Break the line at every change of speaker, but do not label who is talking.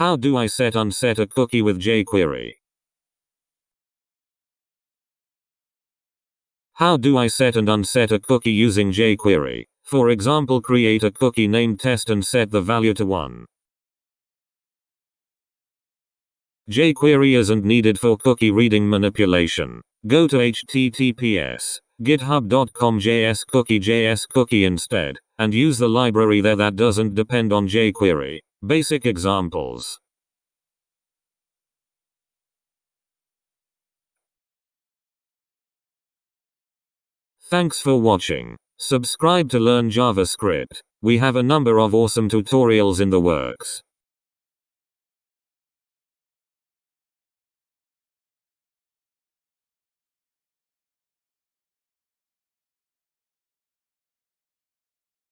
How do I set unset a cookie with jQuery? How do I set and unset a cookie using jQuery? For example, create a cookie named test and set the value to 1. jQuery isn't needed for cookie reading manipulation. Go to https://github.com/jscookie instead, and use the library there that doesn't depend on jQuery. Basic examples. Thanks for watching. Subscribe to learn JavaScript. We have a number of awesome tutorials in the works.